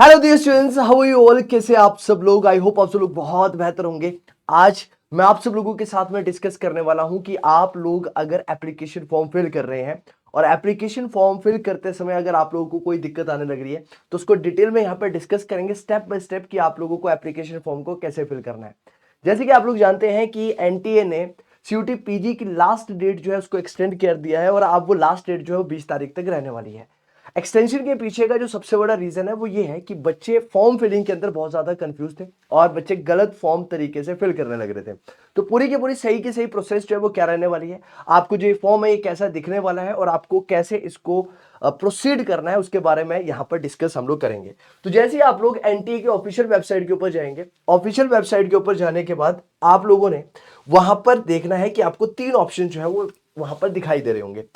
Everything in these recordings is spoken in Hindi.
Hello dear students, how are you all. कैसे आप सब लोग। आई होप आप सब लोग बहुत बेहतर होंगे। आज मैं आप सब लोगों के साथ में डिस्कस करने वाला हूं कि आप लोग अगर एप्लीकेशन फॉर्म फिल कर रहे हैं और एप्लीकेशन फॉर्म फिल करते समय अगर आप लोगों को कोई दिक्कत आने लग रही है तो उसको डिटेल में यहाँ पर डिस्कस करेंगे स्टेप बाय स्टेप कि आप लोगों को एप्लीकेशन फॉर्म को कैसे फिल करना है। जैसे कि आप लोग जानते हैं कि एनटीए ने सीयूटी पीजी की लास्ट डेट जो है उसको एक्सटेंड कर दिया है और अब वो लास्ट डेट जो है वो 20 तारीख तक रहने वाली है। एक्सटेंशन के पीछे का जो सबसे बड़ा रीजन है वो ये है कि बच्चे फॉर्म फिलिंग के अंदर बहुत ज्यादा कंफ्यूज थे और बच्चे गलत फॉर्म तरीके से फिल करने लग रहे थे। तो पूरी की पूरी सही की सही प्रोसेस जो है वो क्या रहने वाली है, आपको जो फॉर्म है ये कैसा दिखने वाला है और आपको कैसे इसको प्रोसीड करना है उसके बारे में यहाँ पर डिस्कस हम लोग करेंगे। तो जैसे ही आप लोग एनटीए के ऑफिशियल वेबसाइट के ऊपर जाएंगे, ऑफिशियल वेबसाइट के ऊपर जाने के बाद आप लोगों ने वहां पर देखना है कि आपको तीन ऑप्शन जो है वो वहां पर दिखाई दे रहे होंगे।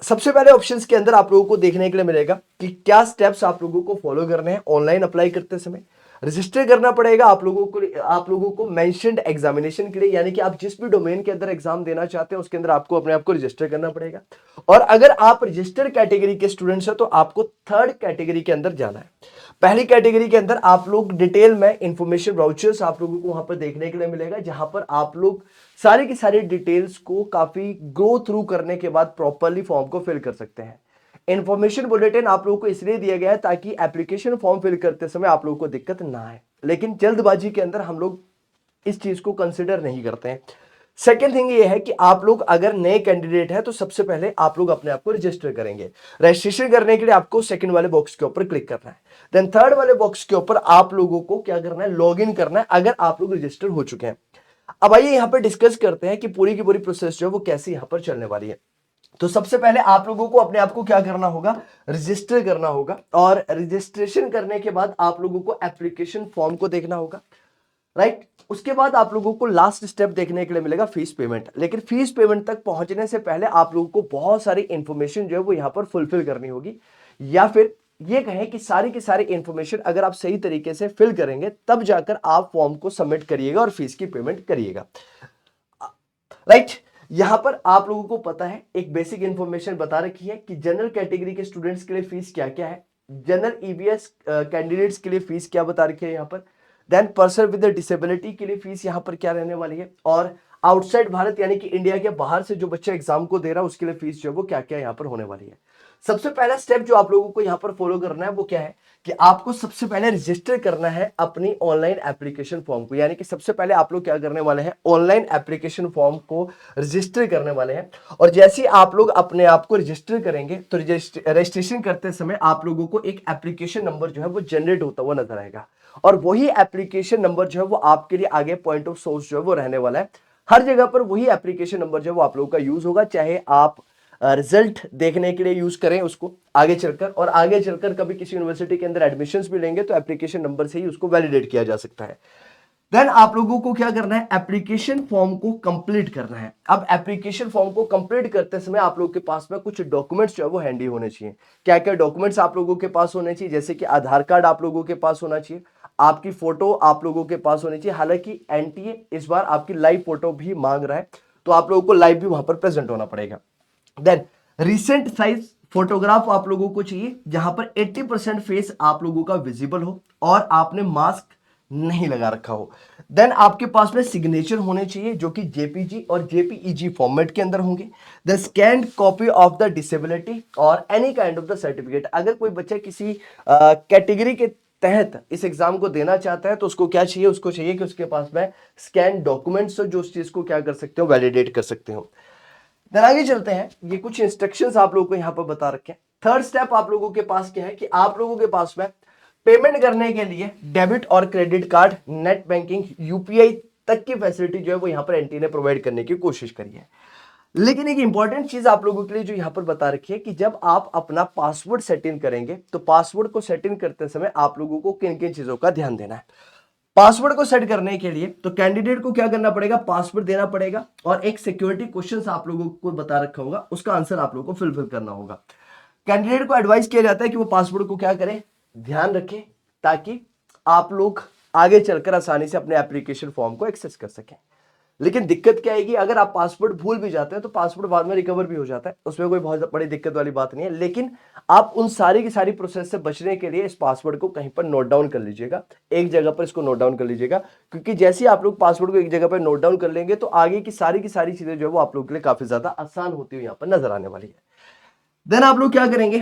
सबसे पहले ऑप्शंस के अंदर आप लोगों को देखने के लिए मिलेगा कि क्या स्टेप्स आप लोगों को फॉलो करने हैं ऑनलाइन अप्लाई करते समय। रजिस्टर करना पड़ेगा आप लोगों को मेंशन्ड एग्जामिनेशन के लिए, यानी कि आप जिस भी डोमेन के अंदर एग्जाम देना चाहते हैं उसके अंदर आपको अपने आप को रजिस्टर करना पड़ेगा। और अगर आप रजिस्टर्ड कैटेगरी के स्टूडेंट्स हैं तो आपको थर्ड कैटेगरी के अंदर जाना है। पहली कैटेगरी के अंदर आप लोग डिटेल में इंफॉर्मेशन वाउचर्स आप लोगों को वहां पर देखने के लिए मिलेगा, जहां पर आप लोग सारी की सारी डिटेल्स को काफी गो थ्रू करने के बाद प्रॉपरली फॉर्म को फिल कर सकते हैं। इंफॉर्मेशन बुलेटिन आप लोगों को इसलिए दिया गया है ताकि एप्लीकेशन फॉर्म फिल करते समय आप लोगों को दिक्कत ना आए, लेकिन जल्दबाजी के अंदर हम लोग इस चीज को कंसिडर नहीं करते हैं। सेकेंड थिंग ये है कि आप लोग अगर नए कैंडिडेट हैं तो सबसे पहले आप लोग अपने आप को रजिस्टर करेंगे। रजिस्ट्रेशन करने के लिए आपको सेकंड वाले बॉक्स के ऊपर क्लिक करना है। देन थर्ड वाले बॉक्स के ऊपर आप लोगों को क्या करना है, लॉग इन करना है अगर आप लोग रजिस्टर हो चुके हैं। अब आइए यहाँ पर डिस्कस करते हैं कि पूरी की पूरी प्रोसेस जो है वो कैसे यहाँ पर चलने वाली है। तो सबसे पहले आप लोगों को अपने आप को क्या करना होगा, रजिस्टर करना होगा। और रजिस्ट्रेशन करने के बाद आप लोगों को एप्लीकेशन फॉर्म को देखना होगा, राइट। उसके बाद आप लोगों को लास्ट स्टेप देखने के लिए मिलेगा फीस पेमेंट। लेकिन फीस पेमेंट तक पहुंचने से पहले आप लोगों को बहुत सारी इंफॉर्मेशन जो है वो यहां पर फुलफिल करनी होगी, या फिर ये कहें कि सारी की सारी इंफॉर्मेशन अगर आप सही तरीके से फिल करेंगे तब जाकर आप फॉर्म को सबमिट करिएगा और फीस की पेमेंट करिएगा, राइट। यहां पर आप लोगों को पता है एक बेसिक इंफॉर्मेशन बता रखी है कि जनरल कैटेगरी के स्टूडेंट्स के लिए फीस क्या क्या है, जनरल ईबीएस कैंडिडेट्स के लिए फीस क्या बता रखी है यहां पर। देन पर्सन विद डिसेबिलिटी के लिए फीस यहां पर क्या रहने वाली है, और आउटसाइड भारत यानी कि इंडिया के बाहर से जो बच्चा एग्जाम को दे रहा है उसके लिए फीस जो है वो क्या क्या यहां पर होने वाली है। सबसे पहला स्टेप जो आप लोगों को यहां पर फॉलो करना है वो क्या है कि आपको सबसे पहले रजिस्टर करना है अपनी ऑनलाइन एप्लीकेशन फॉर्म को। यानी कि सबसे पहले आप लोग क्या करने वाले हैं, ऑनलाइन एप्लीकेशन फॉर्म को रजिस्टर करने वाले हैं। और जैसे ही आप लोग अपने आप को रजिस्टर करेंगे तो रजिस्ट्रेशन करते समय आप लोगों को एक एप्लीकेशन नंबर जो है वो जनरेट होता हुआ नजर आएगा, और वही एप्लीकेशन नंबर जो है वो आपके लिए आगे पॉइंट ऑफ सोर्स जो है वो रहने वाला है। हर जगह पर वही एप्लीकेशन नंबर जो है वो आप लोगों का यूज होगा, चाहे आप रिजल्ट देखने के लिए यूज करें उसको आगे चलकर, और आगे चलकर कभी किसी यूनिवर्सिटी के अंदर एडमिशंस भी लेंगे तो एप्लीकेशन नंबर से ही उसको वैलिडेट किया जा सकता है। देन आप लोगों को क्या करना है, एप्लीकेशन फॉर्म को कंप्लीट करना है। अब एप्लीकेशन फॉर्म को कंप्लीट करते समय आप लोगों के पास में कुछ डॉक्यूमेंट्स जो है वो हैंडी होने चाहिए। क्या क्या डॉक्यूमेंट्स आप लोगों के पास होने चाहिए, जैसे कि आधार कार्ड आप लोगों के पास होना चाहिए, आपकी फोटो आप लोगों के पास होनी चाहिए। हालांकि एनटीए इस बार आपकी लाइव फोटो भी मांग रहा है तो आप लोगों को लाइव भी वहां पर प्रेजेंट होना पड़ेगा। देन रिसेंट साइज फोटोग्राफ आप लोगों को चाहिए जहां पर 80% फेस आप लोगों का विजिबल हो और आपने मास्क नहीं लगा रखा हो। देन आपके पास में सिग्नेचर होने चाहिए जो कि जेपीजी और जेपीईजी फॉर्मेट के अंदर होंगे। The scanned copy of the disability और any kind of the certificate. अगर कोई बच्चा किसी कैटेगरी के तहत इस एग्जाम को देना चाहता है तो उसको क्या चाहिए, उसको चाहिए कि उसके पास में स्कैन डॉक्यूमेंट्स जो उस चीज को क्या कर सकते हो, वैलिडेट कर सकते हो। देन आगे चलते हैं, ये कुछ इंस्ट्रक्शंस आप लोगों को यहां पर बता रखे हैं। थर्ड स्टेप आप लोगों के पास क्या है कि आप लोगों के पास में पेमेंट करने के लिए डेबिट और credit card, net banking, UPI तक की फैसिलिटी जो है वो यहां पर एनटी ने प्रोवाइड करने की कोशिश करी है। लेकिन एक इंपॉर्टेंट चीज आप लोगों के लिए जो यहां पर बता रखी है कि जब आप अपना पासवर्ड सेट इन करेंगे तो पासवर्ड को सेट इन करते समय आप लोगों को किन किन चीजों का ध्यान देना है। पासवर्ड को सेट करने के लिए तो कैंडिडेट को क्या करना पड़ेगा, पासवर्ड देना पड़ेगा, और एक सिक्योरिटी क्वेश्चन आप लोगों को बता रखा होगा उसका आंसर आप लोगों को फिलफिल करना होगा। कैंडिडेट को एडवाइस किया जाता है कि वो पासवर्ड को क्या करें, ध्यान रखें, ताकि आप लोग आगे चलकर आसानी से अपने एप्लीकेशन फॉर्म को एक्सेस कर सकें। लेकिन दिक्कत क्या आएगी, अगर आप पासवर्ड भूल भी जाते हैं तो पासवर्ड बाद में रिकवर भी हो जाता है, उसमें कोई बहुत बड़ी दिक्कत वाली बात नहीं है। लेकिन आप उन सारी की सारी प्रोसेस से बचने के लिए इस पासवर्ड को कहीं पर नोट डाउन कर लीजिएगा, एक जगह पर इसको नोट डाउन कर लीजिएगा, क्योंकि जैसे ही आप लोग पासवर्ड को एक जगह पर नोट डाउन कर लेंगे तो आगे की सारी चीजें जो है वो आप लोग के लिए काफी ज्यादा आसान होती हुई यहाँ पर नजर आने वाली है। देन आप लोग क्या करेंगे,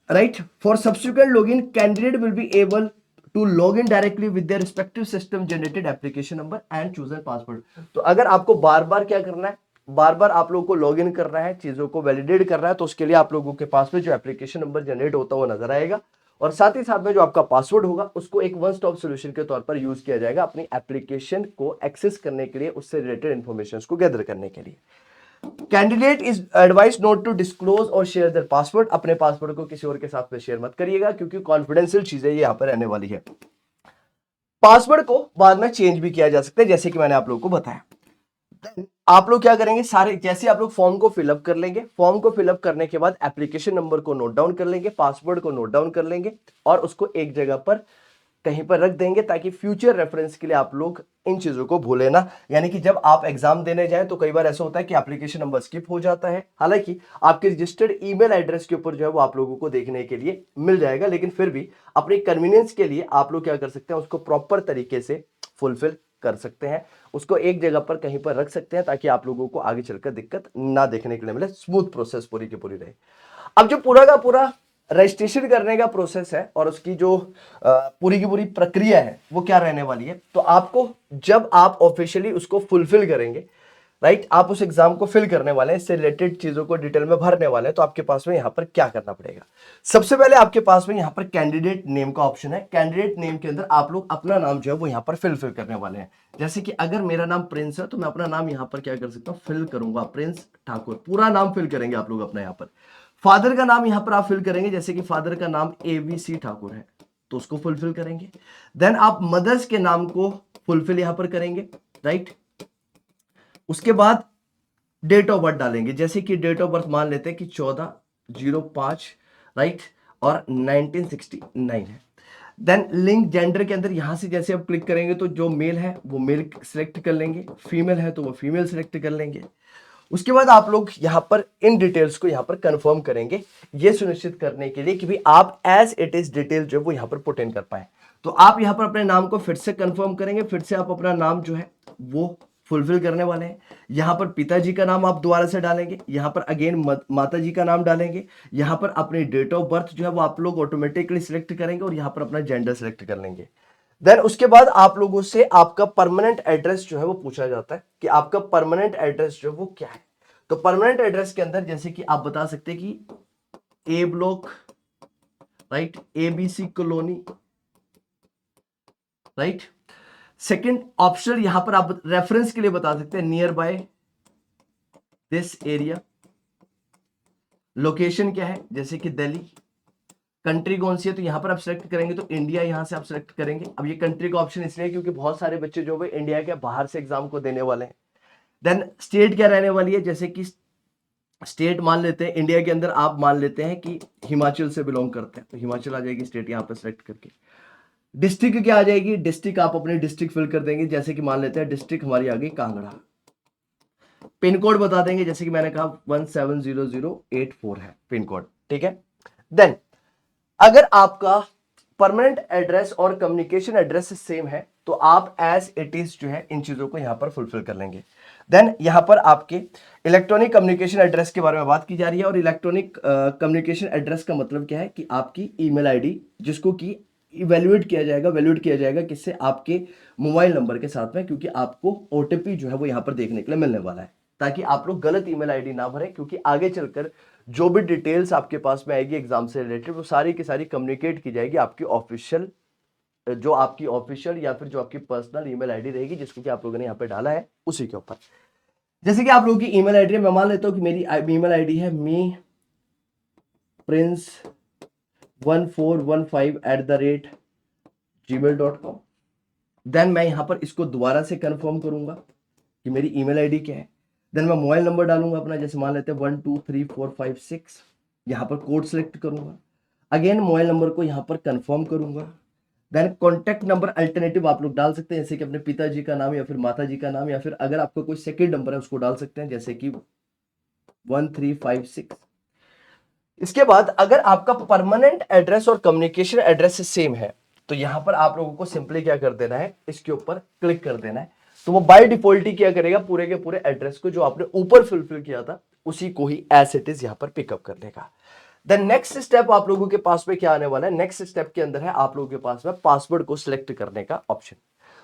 right, for subsequent login candidate will be able to log in directly with their respective system generated application number and choose an password. तो अगर आपको बार बार क्या करना है, बार बार आप लोगों को लॉग इन करना है, चीजों को वैलिडेट करना है, तो उसके लिए आप लोगों के पास में जो एप्लीकेशन नंबर जनरेट होता है वो नजर आएगा, और साथ ही साथ में जो आपका पासवर्ड होगा उसको एक वन स्टॉप सोल्यूशन के तौर पर यूज किया जाएगा अपनी एप्लीकेशन को एक्सेस करने के लिए, उससे रिलेटेड इंफॉर्मेशन को गैदर करने के लिए। Candidate is advice not to disclose or share their password, अपने पासवर्ड को किसी और के साथ में शेयर मत करिएगा, क्योंकि कॉन्फिडेंशियल चीजें ये यहां पर रहने वाली है। पासवर्ड को बाद में चेंज भी किया जा सकता है, जैसे कि मैंने आप लोगों को बताया। आप लोग क्या करेंगे, सारे जैसे आप लोग फॉर्म को फिलअप कर लेंगे, फॉर्म को फिलअप करने के बाद एप्लीकेशन नंबर को नोट डाउन कर लेंगे, पासवर्ड को नोट डाउन कर लेंगे और उसको एक जगह पर कहीं पर रख देंगे, ताकि फ्यूचर रेफरेंस के लिए आप लोग इन चीजों को भूले ना। यानी कि जब आप एग्जाम देने जाएं तो कई बार ऐसा होता है कि एप्लीकेशन नंबर स्किप हो जाता है, हालांकि आपके रजिस्टर्ड ईमेल एड्रेस के ऊपर जो है वो आप लोगों को देखने के लिए मिल जाएगा, लेकिन फिर भी अपनी कन्वीनियंस के लिए आप लोग क्या कर सकते हैं, उसको प्रॉपर तरीके से फुलफिल कर सकते हैं, उसको एक जगह पर कहीं पर रख सकते हैं, ताकि आप लोगों को आगे चलकर दिक्कत ना देखने के लिए मिले, स्मूथ प्रोसेस पूरी की पूरी रहे। अब जो पूरा का पूरा रजिस्ट्रेशन करने का प्रोसेस है और उसकी जो पूरी की पूरी प्रक्रिया है वो क्या रहने वाली है, तो आपको जब आप ऑफिशियली उसको फुलफिल करेंगे, राइट, आप उस एग्जाम को फिल करने वाले हैं, इससे रिलेटेड चीजों को डिटेल में भरने वाले हैं, तो आपके पास में यहां पर क्या करना पड़ेगा। सबसे पहले आपके पास में यहां पर कैंडिडेट नेम का ऑप्शन है। कैंडिडेट नेम के अंदर आप लोग अपना नाम जो है वो यहां पर फिल करने वाले हैं। जैसे कि अगर मेरा नाम प्रिंस है तो मैं अपना नाम यहां पर क्या कर सकता हूं, फिल करूंगा, प्रिंस ठाकुर, पूरा नाम फिल करेंगे आप लोग अपना। यहां पर फादर का नाम यहां पर आप फिल करेंगे, जैसे कि फादर का नाम ABC ठाकुर है तो उसको फुलफिल करेंगे। देन आप मदर्स के नाम को फुलफिल यहां पर करेंगे, राइट। उसके बाद डेट ऑफ बर्थ डालेंगे, जैसे कि डेट ऑफ बर्थ मान लेते हैं कि 14/05, राइट, और 1969 है। देन लिंक जेंडर के अंदर यहां से जैसे आप क्लिक करेंगे तो जो मेल है वो मेल सिलेक्ट कर लेंगे, फीमेल है तो वो फीमेल सिलेक्ट कर लेंगे। उसके बाद आप लोग यहां पर इन डिटेल्स को यहां पर कंफर्म करेंगे, ये सुनिश्चित करने के लिए कि भी आप एज इट इज डिटेल जो है वो यहां पर पुट इन कर पाए। तो आप यहां पर अपने नाम को फिर से कंफर्म करेंगे, फिर से आप अपना नाम जो है वो फुलफिल करने वाले हैं। यहां पर पिताजी का नाम आप दोबारा से डालेंगे, यहां पर अगेन माता जी का नाम डालेंगे, यहां पर अपनी डेट ऑफ बर्थ जो है वो आप लोग ऑटोमेटिकली सिलेक्ट करेंगे और यहां पर अपना जेंडर सिलेक्ट कर लेंगे। देन उसके बाद आप लोगों से आपका परमानेंट एड्रेस जो है वो पूछा जाता है कि आपका परमानेंट एड्रेस जो है वो क्या है। तो परमानेंट एड्रेस के अंदर जैसे कि आप बता सकते हैं कि A block, right, ABC colony, right. Second option यहां पर आप रेफरेंस के लिए बता सकते हैं near by this area. Location क्या है, जैसे कि दिल्ली। कंट्री कौन सी है, तो यहां पर आप सिलेक्ट करेंगे तो इंडिया यहां से आप सिलेक्ट करेंगे। अब ये कंट्री का ऑप्शन इसलिए क्योंकि बहुत सारे बच्चे जो है इंडिया के बाहर से एग्जाम को देने वाले हैं। देन स्टेट क्या रहने वाली है, जैसे कि स्टेट मान लेते हैं इंडिया के अंदर, आप मान लेते हैं कि हिमाचल से बिलोंग करते हैं तो हिमाचल आ जाएगी स्टेट यहां पर सिलेक्ट करके। डिस्ट्रिक्ट क्या आ जाएगी, डिस्ट्रिक्ट आप अपने डिस्ट्रिक्ट फिल कर देंगे, जैसे कि मान लेते हैं डिस्ट्रिक्ट हमारी आ गई कांगड़ा। पिन कोड बता देंगे, जैसे कि मैंने कहा 170084 है पिन कोड, ठीक है। देन अगर आपका परमानेंट एड्रेस और कम्युनिकेशन एड्रेस सेम है तो आप एज इट इज जो है इन चीजों को यहां पर फुलफिल कर लेंगे। देन यहां पर आपके इलेक्ट्रॉनिक कम्युनिकेशन एड्रेस के बारे में बात की जा रही है, और इलेक्ट्रॉनिक कम्युनिकेशन एड्रेस का मतलब क्या है कि आपकी ईमेल आईडी, जिसको कि इवेल्युएट किया जाएगा, वैल्यूएट किया जाएगा किससे, आपके मोबाइल नंबर के साथ में, क्योंकि आपको ओटीपी जो है वो यहां पर देखने के लिए मिलने वाला है, ताकि आप लोग गलत ईमेल आईडी ना भरें, क्योंकि आगे चलकर जो भी डिटेल्स आपके पास में आएगी एग्जाम से रिलेटेड वो सारी की सारी कम्युनिकेट की जाएगी आपकी ऑफिशियल, जो आपकी ऑफिशियल या फिर जो आपकी पर्सनल ईमेल आईडी रहेगी, जिसको कि आप लोगों ने यहाँ पे डाला है उसी के ऊपर। जैसे कि आप लोगों की ईमेल आईडी मैं मान लेता हूँ कि मेरी ईमेल आईडी है मी प्रिंस 1415@gmail.com। देन मैं यहां पर इसको दोबारा से कंफर्म करूंगा कि मेरी ईमेल आईडी क्या है। देन मैं मोबाइल नंबर डालूंगा अपना, जैसे मान लेते हैं 123456, यहां पर कोड सेलेक्ट करूंगा। अगेन मोबाइल नंबर को यहां पर कंफर्म करूंगा। देन कॉन्टैक्ट नंबर अल्टरनेटिव आप लोग डाल सकते हैं, जैसे कि अपने पिताजी का नाम या फिर माता जी का नाम, या फिर अगर आपका कोई सेकंड नंबर है उसको डाल सकते हैं, जैसे कि 1356। इसके बाद अगर आपका परमानेंट एड्रेस और कम्युनिकेशन एड्रेस सेम है तो यहां पर आप लोगों को सिंपली क्या कर देना है, इसके ऊपर क्लिक कर देना है। तो वो बाय डिफॉल्ट ही क्या करेगा, पूरे के पूरे एड्रेस को जो आपने ऊपर फिल किया था उसी को ही एज इट इज यहां पर पिकअप कर लेगा। देन नेक्स्ट स्टेप आप लोगों के पास में क्या आने वाला है, नेक्स्ट स्टेप के अंदर है आप लोगों के पास में पासवर्ड को सिलेक्ट करने का ऑप्शन।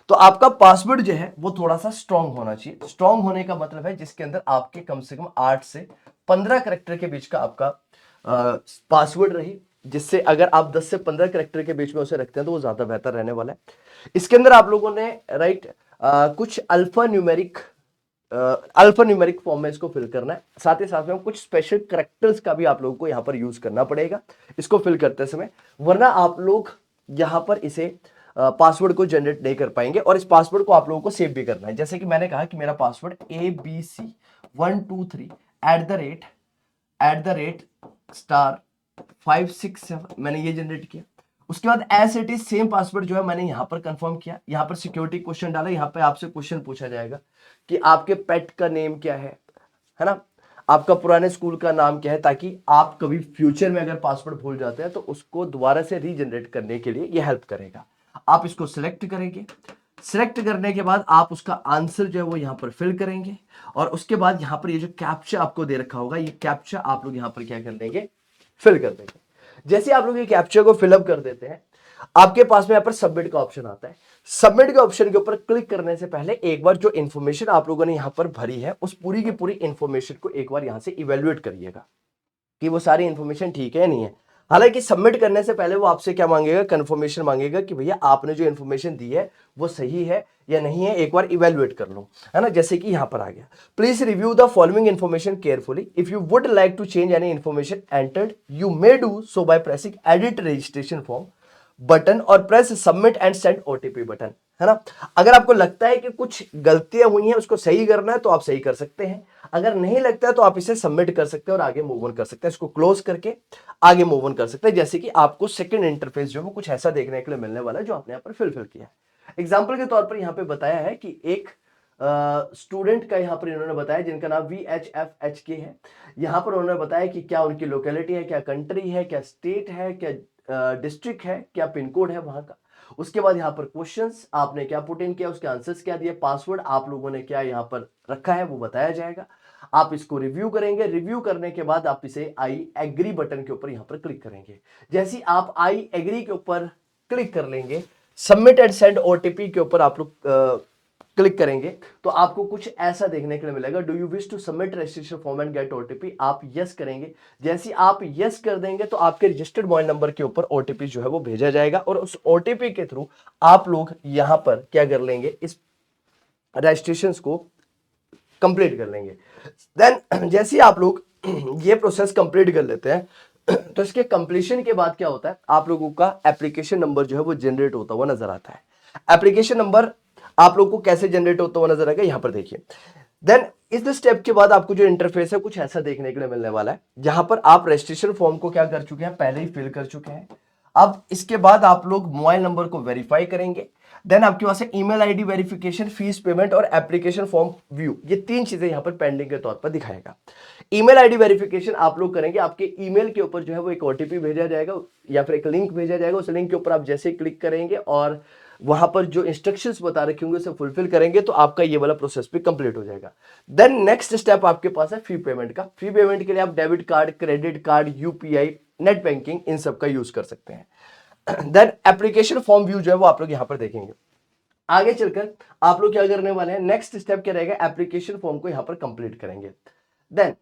तो आपका पासवर्ड जो है वो थोड़ा सा स्ट्रांग होना चाहिए। स्ट्रांग होने का मतलब है जिसके अंदर आपके कम से कम 8 से 15 करेक्टर के बीच का आपका पासवर्ड रही, जिससे अगर आप 10 से 15 करेक्टर के बीच में उसे रखते हैं तो वो ज्यादा बेहतर रहने वाला है। इसके अंदर आप लोगों ने राइट कुछ अल्फा न्यूमेरिक फॉर्म में इसको फिल करना है। साथ ही साथ में कुछ स्पेशल करेक्टर्स का भी आप लोगों को यहां पर यूज करना पड़ेगा इसको फिल करते समय, वरना आप लोग यहां पर इसे पासवर्ड को जनरेट नहीं कर पाएंगे। और इस पासवर्ड को आप लोगों को सेव भी करना है, जैसे कि मैंने कहा कि मेरा पासवर्ड ABC123 @ स्टार 567 मैंने ये जनरेट किया। उसके बाद as it is same password जो है मैंने यहां पर कंफर्म किया, यहां पर सिक्योरिटी क्वेश्चन डाला, यहां पे आपसे क्वेश्चन पूछा जाएगा कि आपके पेट का नेम क्या है ना, आपका पुराने स्कूल का नाम क्या है, ताकि आप कभी फ्यूचर में अगर पासवर्ड भूल जाते हैं तो उसको दोबारा से रीजनरेट करने के लिए ये हेल्प करेगा। आप इसको सिलेक्ट करेंगे, सिलेक्ट करने के बाद आप उसका आंसर जो है वो यहां पर फिल करेंगे, और उसके बाद यहां पर ये जो कैप्चा आपको दे रखा होगा ये कैप्चा आप लोग यहां पर क्या कर देंगे, फिल कर देंगे। जैसे आप लोग ये कैप्चा को फिलअप कर देते हैं आपके पास में यहां पर सबमिट का ऑप्शन आता है। सबमिट के ऑप्शन के ऊपर क्लिक करने से पहले एक बार जो इंफॉर्मेशन आप लोगों ने यहां पर भरी है उस पूरी की पूरी इंफॉर्मेशन को एक बार यहां से इवेल्युएट करिएगा कि वो सारी इंफॉर्मेशन ठीक है या नहीं है। हालांकि सबमिट करने से पहले वो आपसे क्या मांगेगा, कंफर्मेशन मांगेगा कि भैया आपने जो इंफॉर्मेशन दी है वो सही है या नहीं है, एक बार इवेल्युएट कर लो, है ना। जैसे कि यहां पर आ गया, please review the following information carefully, if you would like to change any information entered you may do so by pressing edit registration form button और press submit and send OTP button, है ना। अगर आपको लगता है कि कुछ गलतियां हुई हैं उसको सही करना है तो आप सही कर सकते हैं, अगर नहीं लगता है तो आप इसे सबमिट कर सकते हैं और आगे मूव ऑन कर सकते हैं, इसको क्लोज करके आगे मूव ऑन कर सकते हैं। जैसे कि आपको सेकंड इंटरफेस जो है वो कुछ ऐसा देखने के लिए मिलने वाला है जो आपने यहाँ पर फिल किया है। एग्जाम्पल के तौर पर यहाँ पे बताया है कि एक स्टूडेंट का यहाँ पर इन्होंने बताया जिनका नाम VHFHK है। यहाँ पर उन्होंने बताया कि क्या उनकी लोकेलिटी है, क्या कंट्री है, क्या स्टेट है, क्या डिस्ट्रिक्ट है, क्या पिन कोड है वहां का। उसके बाद यहाँ पर क्वेश्चंस आपने क्या पुट इन किया, उसके आंसर्स क्या दिए, पासवर्ड आप लोगों ने क्या यहाँ पर रखा है वो बताया जाएगा। आप इसको रिव्यू करेंगे, रिव्यू करने के बाद आप इसे आई एग्री बटन के ऊपर यहाँ पर क्लिक करेंगे। जैसे आप आई एग्री के ऊपर क्लिक कर लेंगे, सबमिट एंड सेंड ओटीपी के ऊपर आप लोग क्लिक करेंगे तो आपको कुछ ऐसा देखने के लिए मिलेगा, do you wish to submit registration form and get OTP, आप यस करेंगे। जैसे आप यस कर देंगे तो आपके रजिस्टर्ड मोबाइल नंबर के ऊपर ओटीपी जो है वो भेजा जाएगा, और उस ओटीपी के थ्रू आप लोग यहां पर क्या कर लेंगे, इस रजिस्ट्रेशन को कंप्लीट कर लेंगे। देन जैसे ही आप लोग ये प्रोसेस कंप्लीट कर लेते हैं तो इसके कंप्लीशन के बाद क्या होता है, आप लोगों का एप्लीकेशन नंबर जो है वो जनरेट होता हुआ नजर आता है। एप्लीकेशन नंबर आप लोग को कैसे जनरेट होता हुआ नजर आएगा, यहां पर देखिए। देन इस स्टेप के बाद आपको जो इंटरफेस है कुछ ऐसा देखने के लिए मिलने वाला है, जहां पर आप रजिस्ट्रेशन फॉर्म को क्या कर चुके हैं, पहले ही फिल कर चुके हैं। अब इसके बाद आप लोग मोबाइल नंबर को वेरीफाई करेंगे। देन आपके पास है email ID verification, fees payment और एप्लीकेशन फॉर्म व्यू, ये तीन चीजें यहां पर पेंडिंग के तौर पर दिखाएगा। ईमेल आईडी वेरिफिकेशन आप लोग करेंगे, आपके ईमेल के ऊपर जो है वो एक ओटीपी भेजा जाएगा या फिर एक लिंक भेजा जाएगा, उस लिंक के ऊपर आप जैसे क्लिक करेंगे और वहां पर जो इंस्ट्रक्शंस बता रखे होंगे उसे फुलफिल करेंगे तो आपका ये वाला प्रोसेस भी कंप्लीट हो जाएगा। देन नेक्स्ट स्टेप आपके पास है फी पेमेंट का। फी पेमेंट के लिए आप debit card, credit card, UPI, net banking in सब का यूज कर सकते हैं। देन एप्लीकेशन फॉर्म व्यू जो है वो आप लोग यहां पर देखेंगे। आगे चलकर आप लोग क्या करने वाले हैं, नेक्स्ट स्टेप क्या रहेगा, एप्लीकेशन फॉर्म को यहां पर कंप्लीट करेंगे। देन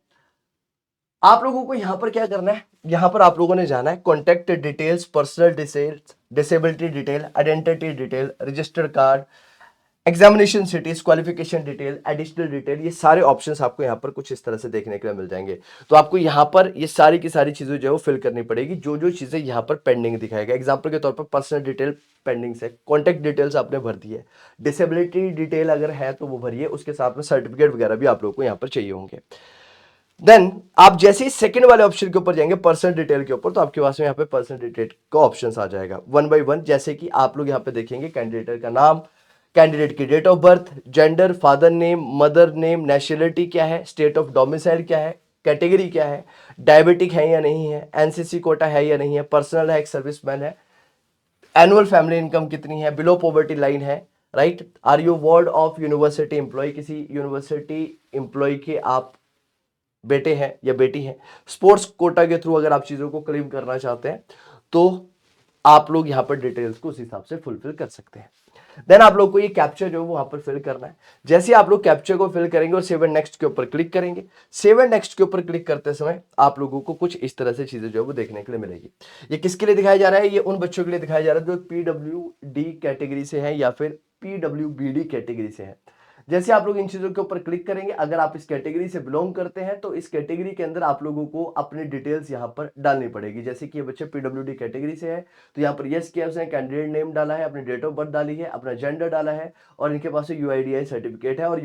आप लोगों को यहां पर क्या करना है, यहां पर आप लोगों ने जाना है contact details, personal details, disability detail, identity detail, registered card, examination cities, qualification detail, additional detail, ये सारे ऑप्शंस आपको यहाँ पर कुछ इस तरह से देखने के लिए मिल जाएंगे। तो आपको यहाँ पर ये सारी की सारी चीजें जो है वो फिल करनी पड़ेगी, जो जो चीजें यहाँ पर पेंडिंग दिखाएगा। एग्जांपल के तौर पर पर्सनल डिटेल पेंडिंग से, कॉन्टैक्ट डिटेल्स आपने भर दी है, डिसेबिलिटी डिटेल अगर है तो वो भरिए, उसके साथ में सर्टिफिकेट वगैरह भी आप लोग को यहाँ पर चाहिए होंगे। देन आप जैसे ही सेकंड वाले ऑप्शन के ऊपर जाएंगे पर्सनल डिटेल के ऊपर, तो आपके पास में यहाँ पे पर्सनल डिटेल का ऑप्शन आ जाएगा वन बाय वन। जैसे कि आप लोग यहाँ पे देखेंगे कैंडिडेट का नाम, कैंडिडेट की date of birth, gender, father name, mother name, nationality क्या है, स्टेट ऑफ डोमिसाइल क्या है, कैटेगरी क्या है, डायबिटिक है या नहीं है, एनसीसी कोटा है या नहीं है, पर्सनल है, एक सर्विसमैन है, एनुअल फैमिली इनकम कितनी है, बिलो पॉवर्टी लाइन है, right, are you ward of university employ, किसी यूनिवर्सिटी एम्प्लॉय के आप बेटे हैं या बेटी हैं, स्पोर्ट्स कोटा के थ्रू अगर आप चीजों को क्लेम करना चाहते हैं तो आप लोग यहां पर डिटेल्स को उस हिसाब से फुलफिल कर सकते हैं। देन आप लोग को ये कैप्चर जो है वो वहां पर फिल करना है। जैसे आप लोग कैप्चर को फिल करेंगे और सेव एंड नेक्स्ट के ऊपर क्लिक करेंगे, सेव एंड नेक्स्ट के ऊपर क्लिक करते समय आप लोगों को कुछ इस तरह से चीजें जो है वो देखने के लिए मिलेगी। ये किसके लिए दिखाया जा रहा है? ये उन बच्चों के लिए दिखाया जा रहा है जो PWD कैटेगरी से है या फिर PWBD कैटेगरी से है। जैसे आप लोग इन चीजों के ऊपर क्लिक करेंगे, अगर आप इस कैटेगरी से बिलोंग करते हैं तो इस कैटेगरी के अंदर आप लोगों को अपनी डिटेल्स यहाँ पर डालनी पड़ेगी। जैसे कि ये बच्चे PWD कैटेगरी से है तो यहाँ पर यस किया, उसने कैंडिडेट नेम डाला है, अपनी डेट ऑफ बर्थ डाली है, अपना जेंडर डाला है और इनके पास UIDI सर्टिफिकेट है और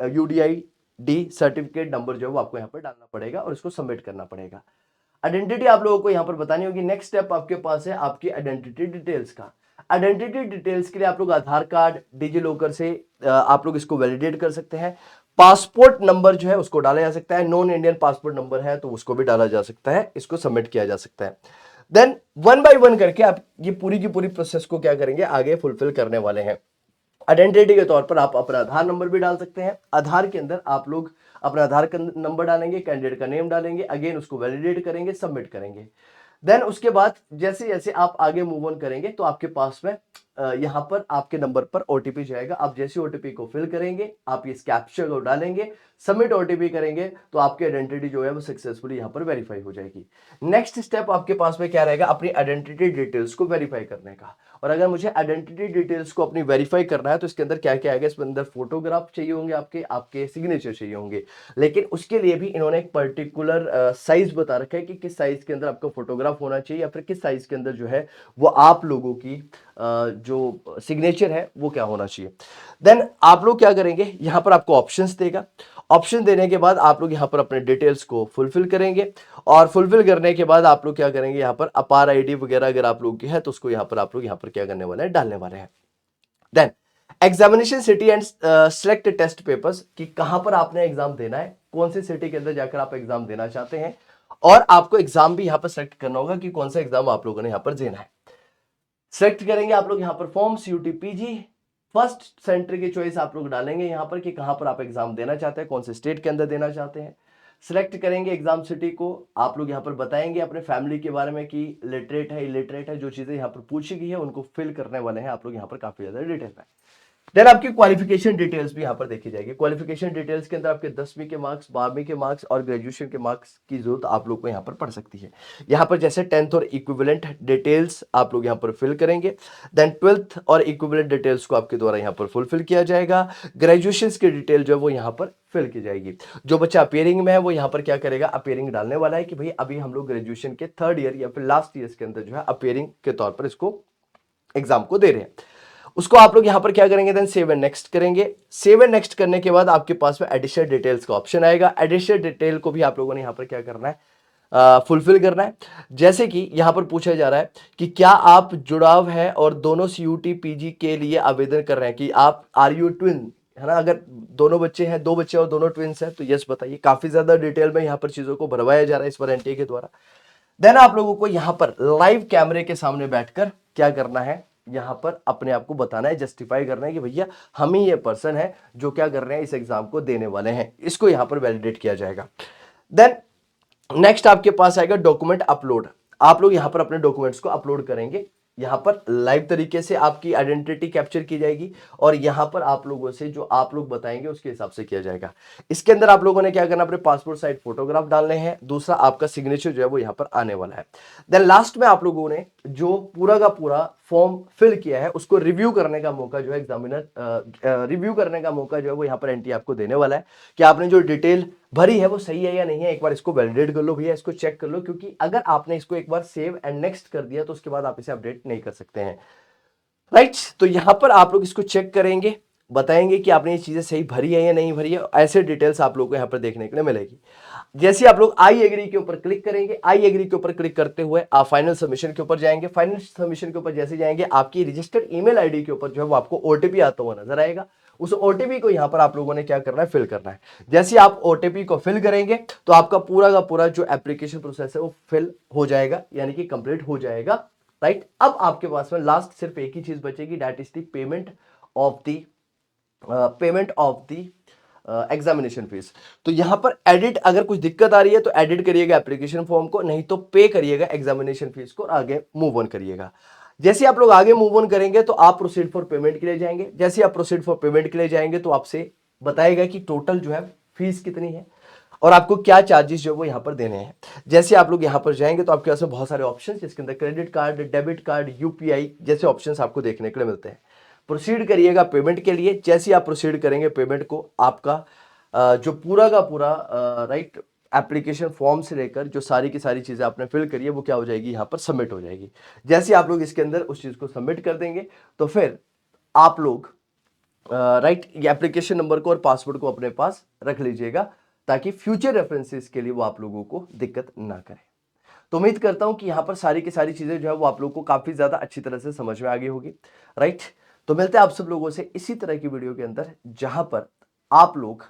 UDID सर्टिफिकेट नंबर जो है वो आपको यहाँ पर डालना पड़ेगा और इसको सबमिट करना पड़ेगा। आइडेंटिटी आप लोगों को यहाँ पर बतानी होगी। नेक्स्ट स्टेप आपके पास है आपकी आइडेंटिटी डिटेल्स का। आइडेंटिटी डिटेल्स के लिए आप लोग आधार कार्ड, डिजी लॉकर से आप लोग इसको वैलिडेट कर सकते हैं। पासपोर्ट नंबर जो है उसको डाला जा सकता है, नॉन इंडियन पासपोर्ट नंबर है तो उसको भी डाला जा सकता है, इसको सबमिट किया जा सकता है। देन वन बाय वन करके आप ये पूरी की पूरी प्रोसेस को क्या करेंगे, आगे फुलफिल करने वाले हैं। आइडेंटिटी के तौर पर आप अपना आधार नंबर भी डाल सकते हैं। आधार के अंदर आप लोग अपना आधार का नंबर डालेंगे, कैंडिडेट का नेम डालेंगे, अगेन उसको वैलिडेट करेंगे, सबमिट करेंगे। देन उसके बाद जैसे जैसे आप आगे मूव ऑन करेंगे तो आपके पास में यहां पर आपके नंबर पर ओटीपी जाएगा। आप जैसे ओटीपी को फिल करेंगे, आप इस कैप्चा को डालेंगे, सबमिट ओटीपी करेंगे तो आपकी आइडेंटिटी जो है वो सक्सेसफुली यहां पर वेरीफाई हो जाएगी। नेक्स्ट स्टेप आपके पास में क्या रहेगा, अपनी आइडेंटिटी डिटेल्स को वेरीफाई करने का। और अगर मुझे आइडेंटिटी डिटेल्स को अपनी वेरीफाई करना है तो इसके अंदर क्या क्या आएगा, इसके अंदर फोटोग्राफ चाहिए होंगे, आपके आपके सिग्नेचर चाहिए होंगे। लेकिन उसके लिए भी इन्होंने एक पर्टिकुलर साइज बता रखा है कि किस साइज के अंदर आपका फोटोग्राफ होना चाहिए या फिर किस साइज के अंदर जो है वो आप लोगों की जो सिग्नेचर है वो क्या होना चाहिए। देन आप लोग क्या करेंगे, यहां पर आपको ऑप्शंस देगा। ऑप्शन देने के बाद आप लोग यहां पर अपने डिटेल्स को फुलफिल करेंगे और फुलफिल करने के बाद आप लोग क्या करेंगे, यहां पर अपार आईडी वगैरह अगर आप लोग की है तो उसको यहां पर आप लोग यहां पर क्या करने वाले हैं, डालने वाले हैं। Then examination city and select test papers कि कहां पर आपने एग्जाम देना है, कौन सी सिटी के अंदर जाकर आप एग्जाम देना चाहते हैं और आपको एग्जाम भी यहां पर सेलेक्ट करना होगा कि कौन सा एग्जाम आप लोगों ने यहां पर देना है। सेलेक्ट करेंगे आप लोग यहां पर फॉर्म CUT-PG, फर्स्ट सेंटर की चॉइस आप लोग डालेंगे यहां पर कि कहां पर आप एग्जाम देना चाहते हैं, कौन से स्टेट के अंदर देना चाहते हैं। सिलेक्ट करेंगे एग्जाम सिटी को, आप लोग यहां पर बताएंगे अपने फैमिली के बारे में कि लिटरेट है, इलिटरेट है, जो चीजें यहां पर पूछी गई है उनको फिल करने वाले हैं आप लोग यहां पर काफी ज्यादा डिटेल में। देन आपकी क्वालिफिकेशन डिटेल्स भी यहाँ पर देखी जाएगी। क्वालिफिकेशन डिटेल्स के अंदर आपके 10वीं के मार्क्स, 12वीं के मार्क्स और ग्रेजुएशन के मार्क्स की जरूरत आप लोग को यहाँ पर पड़ सकती है। यहाँ पर जैसे 10th और इक्विवेलेंट डिटेल्स आप लोग यहाँ पर फिल करेंगे। देन 12th और इक्विवेलेंट डिटेल्स को आपके द्वारा यहाँ पर फुलफिल किया जाएगा। ग्रेजुएशन की डिटेल जो है वो यहाँ पर फिल की जाएगी। जो बच्चा अपेयरिंग में है वो यहाँ पर क्या करेगा, अपेयरिंग डालने वाला है कि भाई अभी हम लोग ग्रेजुएशन के 3rd ईयर या फिर लास्ट ईयर के अंदर जो है अपेयरिंग के तौर पर इसको एग्जाम को दे रहे हैं। उसको आप लोग यहां पर क्या करेंगे, देन सेव एंड नेक्स्ट करेंगे। सेव एंड नेक्स्ट करने के बाद आपके पास में एडिशनल डिटेल्स का ऑप्शन आएगा। एडिशनल डिटेल को भी आप लोगों ने यहां पर क्या करना है, फुलफिल करना है। जैसे कि यहां पर पूछा जा रहा है कि क्या आप जुड़ाव है और दोनों CUT-PG के लिए आवेदन कर रहे हैं, कि आप आर यू ट्विन है ना, अगर दोनों बच्चे हैं, 2 बच्चे और दोनों ट्विंस हैं तो यस बताइए। काफी ज्यादा डिटेल में यहां पर चीजों को भरवाया जा रहा है इस बार NTA के द्वारा। देन आप लोगों को यहां पर लाइव कैमरे के सामने बैठकर क्या करना है, यहां पर अपने आप को बताना है, जस्टिफाई करना है कि भैया हम ही ये पर्सन है जो क्या कर रहे हैं, इस एग्जाम को देने वाले हैं। इसको यहां पर वैलिडेट किया जाएगा। देन नेक्स्ट आपके पास आएगा डॉक्यूमेंट अपलोड। आप लोग यहां पर अपने डॉक्यूमेंट्स को अपलोड करेंगे। यहां पर लाइव तरीके से आपकी आइडेंटिटी कैप्चर की जाएगी और यहां पर आप लोगों से जो आप लोग बताएंगे उसके हिसाब से किया जाएगा। इसके अंदर आप लोगों ने क्या करना, अपने पासपोर्ट साइज फोटोग्राफ डालने हैं, दूसरा आपका सिग्नेचर जो है वो यहां पर आने वाला है। देन लास्ट में आप लोगों ने जो पूरा का पूरा फॉर्म फिल किया है उसको रिव्यू करने का मौका जो है एग्जामिनर रिव्यू करने का मौका जो है वो यहां पर NTA आपको देने वाला है कि आपने जो डिटेल भरी है वो सही है या नहीं है। एक बार इसको वैलिडेट कर लो भैया, इसको चेक कर लो, क्योंकि अगर आपने इसको एक बार सेव एंड नेक्स्ट कर दिया तो उसके बाद आप इसे अपडेट नहीं कर सकते हैं, राइट। तो यहां पर आप लोग इसको चेक करेंगे बताएंगे कि आपने ये चीज़ें सही भरी है या नहीं भरी है। ऐसे डिटेल्स आप लोगों को यहाँ पर देखने के लिए मिलेगी। जैसे आप लोग आई एग्री के ऊपर क्लिक करेंगे, आई एग्री के ऊपर क्लिक करते हुए आप फाइनल सबमिशन के ऊपर जाएंगे। फाइनल सबमिशन के ऊपर जैसे जाएंगे, आपकी रजिस्टर्ड ईमेल आईडी के ऊपर जो है वो आपको ओटीपी आता हुआ नजर आएगा। उस ओटीपी को यहाँ पर आप लोगों ने क्या करना है, फिल करना है। जैसे आप ओटीपी को फिल करेंगे तो आपका पूरा का पूरा जो एप्लीकेशन प्रोसेस है वो फिल हो जाएगा, यानी कि कंप्लीट हो जाएगा। राइट, अब आपके पास में लास्ट सिर्फ एक ही चीज बचेगी, that is the payment of the examination fees. तो यहां पर एडिट, अगर कुछ दिक्कत आ रही है तो एडिट करिएगा एप्लीकेशन फॉर्म को, नहीं तो पे करिएगा एग्जामिनेशन फीस को और आगे मूव ऑन करिएगा। जैसे आप लोग आगे मूव ऑन करेंगे तो आप प्रोसीड फॉर पेमेंट के लिए जाएंगे। जैसे आप प्रोसीड फॉर पेमेंट के लिए जाएंगे तो आपसे बताएगा कि टोटल जो है फीस कितनी है और आपको क्या चार्जेस जो वो यहाँ पर देने हैं। जैसे आप लोग यहाँ पर जाएंगे तो आपके पास में बहुत सारे ऑप्शन, जिसके अंदर credit card, debit card, UPI जैसे ऑप्शंस आपको देखने के लिए मिलते हैं। प्रोसीड करिएगा पेमेंट के लिए। जैसे आप प्रोसीड करेंगे पेमेंट को, आपका जो पूरा का पूरा राइट एप्लीकेशन फॉर्म से लेकर जो सारी की सारी चीजें आपने फिल करी है वो क्या हो जाएगी, यहाँ पर सबमिट हो जाएगी। जैसे आप लोग इसके अंदर उस चीज को सबमिट कर देंगे तो फिर आप लोग राइट ये एप्लीकेशन नंबर को और पासवर्ड को अपने पास रख लीजिएगा, ताकि फ्यूचर रेफरेंसेस के लिए वो आप लोगों को दिक्कत ना करे। तो उम्मीद करता हूं कि यहां पर सारी की सारी चीजें जो है वो आप लोगों को काफी ज्यादा अच्छी तरह से समझ में आ गई होगी। राइट, तो मिलते हैं आप सब लोगों से इसी तरह की वीडियो के अंदर, जहां पर आप लोग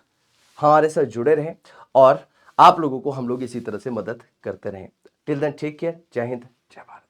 हमारे साथ जुड़े रहें और आप लोगों को हम लोग इसी तरह से मदद करते रहें। टिल देन टेक केयर, जय हिंद, जय भारत।